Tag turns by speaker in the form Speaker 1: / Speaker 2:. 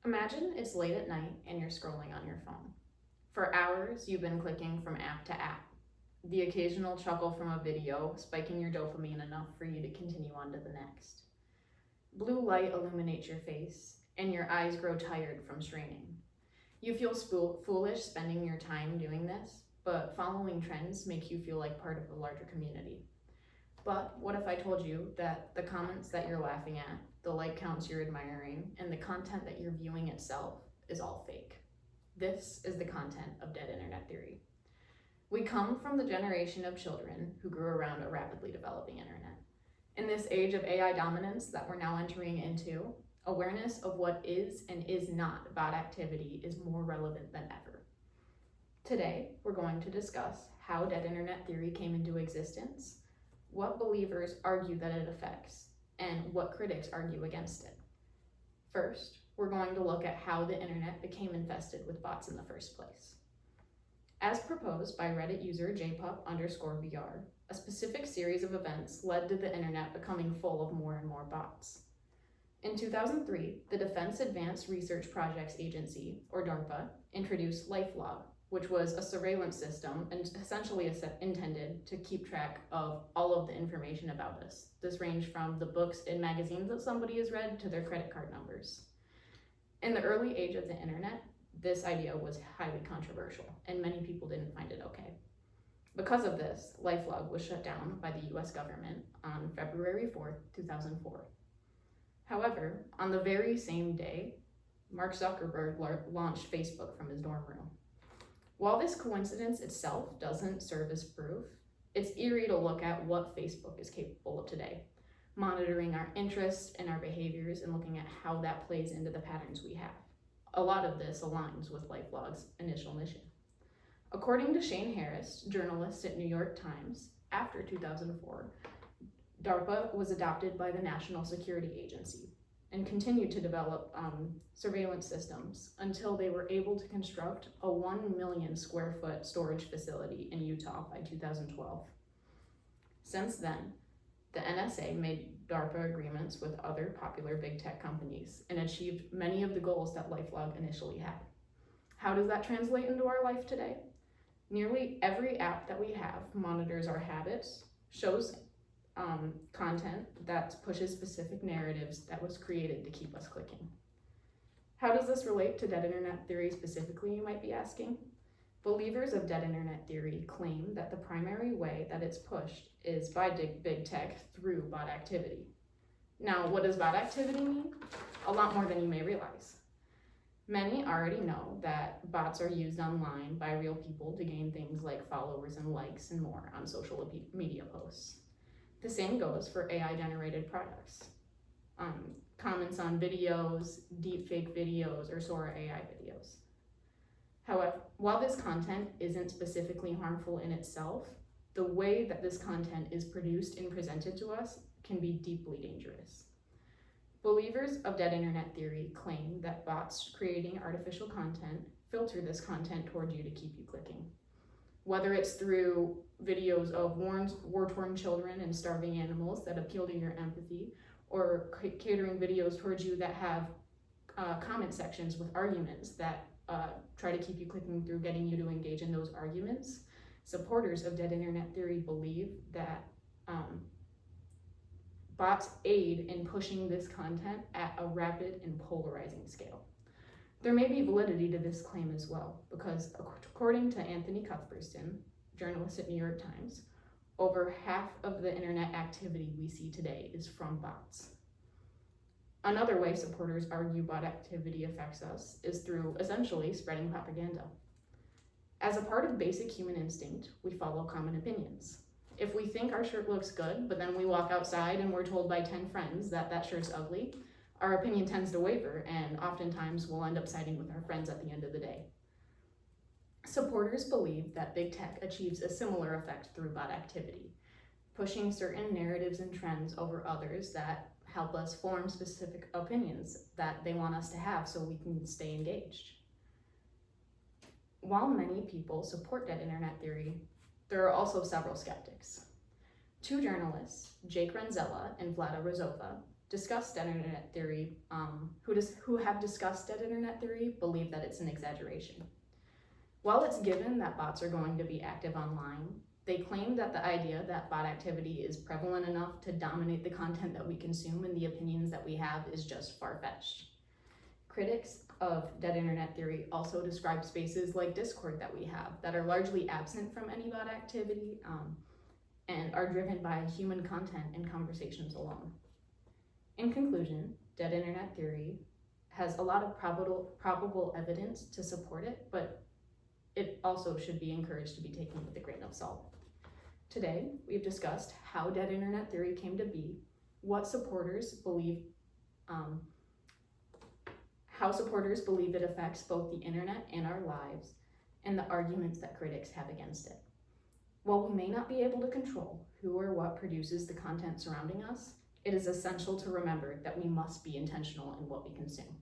Speaker 1: Imagine it's late at night and you're scrolling on your phone. For hours, you've been clicking from app to app. The occasional chuckle from a video spiking your dopamine enough for you to continue on to the next. Blue light illuminates your face, and your eyes grow tired from straining. You feel foolish spending your time doing this, but following trends make you feel like part of a larger community. But what if I told you that the comments that you're laughing at, the like counts you're admiring, and the content that you're viewing itself is all fake? This is the content of Dead Internet Theory. We come from the generation of children who grew around a rapidly developing internet. In this age of AI dominance that we're now entering into, awareness of what is and is not bot activity is more relevant than ever. Today, we're going to discuss how Dead Internet Theory came into existence, what believers argue that it affects, and what critics argue against it. First, we're going to look at how the internet became infested with bots in the first place. As proposed by Reddit user jpup_VR, a specific series of events led to the internet becoming full of more and more bots. In 2003, the Defense Advanced Research Projects Agency, or DARPA, introduced LifeLog, which was a surveillance system and essentially intended to keep track of all of the information about us. This ranged from the books and magazines that somebody has read to their credit card numbers. In the early age of the internet, this idea was highly controversial, and many people didn't find it okay. Because of this, LifeLog was shut down by the US government on February 4th, 2004. However, on the very same day, Mark Zuckerberg launched Facebook from his dorm room. While this coincidence itself doesn't serve as proof, it's eerie to look at what Facebook is capable of today, monitoring our interests and our behaviors and looking at how that plays into the patterns we have. A lot of this aligns with LifeLog's initial mission. According to Shane Harris, journalist at New York Times, after 2004, DARPA was adopted by the National Security Agency and continued to develop surveillance systems until they were able to construct a 1 million square foot storage facility in Utah by 2012. Since then, the NSA made DARPA agreements with other popular big tech companies and achieved many of the goals that LifeLog initially had. How does that translate into our life today? Nearly every app that we have monitors our habits, shows content that pushes specific narratives that was created to keep us clicking. How does this relate to Dead Internet Theory specifically, you might be asking? Believers of Dead Internet Theory claim that the primary way that it's pushed is by big tech through bot activity. Now, what does bot activity mean? A lot more than you may realize. Many already know that bots are used online by real people to gain things like followers and likes and more on social media posts. The same goes for AI-generated products. Comments on videos, deepfake videos, or Sora AI videos. However, while this content isn't specifically harmful in itself, the way that this content is produced and presented to us can be deeply dangerous. Believers of Dead Internet Theory claim that bots creating artificial content filter this content toward you to keep you clicking. Whether it's through videos of war-torn children and starving animals that appeal to your empathy, or catering videos towards you that have comment sections with arguments that try to keep you clicking through, getting you to engage in those arguments, supporters of Dead Internet Theory believe that bots aid in pushing this content at a rapid and polarizing scale. There may be validity to this claim as well, because according to Anthony Cuthbertson, journalist at New York Times, over half of the internet activity we see today is from bots. Another way supporters argue bot activity affects us is through essentially spreading propaganda. As a part of basic human instinct, we follow common opinions. If we think our shirt looks good, but then we walk outside and we're told by 10 friends that that shirt's ugly, our opinion tends to waver, and oftentimes we'll end up siding with our friends at the end of the day. Supporters believe that big tech achieves a similar effect through bot activity, pushing certain narratives and trends over others that help us form specific opinions that they want us to have so we can stay engaged. While many people support Dead Internet Theory, there are also several skeptics. Two journalists, Jake Renzella and Vlada Rozova, discussed dead internet theory, who have discussed dead internet theory believe that it's an exaggeration. While it's given that bots are going to be active online, they claim that the idea that bot activity is prevalent enough to dominate the content that we consume and the opinions that we have is just far-fetched. Critics of dead internet theory also describe spaces like Discord that we have that are largely absent from any bot activity and are driven by human content and conversations alone. In conclusion, dead internet theory has a lot of probable evidence to support it, but it also should be encouraged to be taken with a grain of salt. Today, we've discussed how dead internet theory came to be, what supporters believe, how supporters believe it affects both the internet and our lives, and the arguments that critics have against it. While we may not be able to control who or what produces the content surrounding us, it is essential to remember that we must be intentional in what we consume.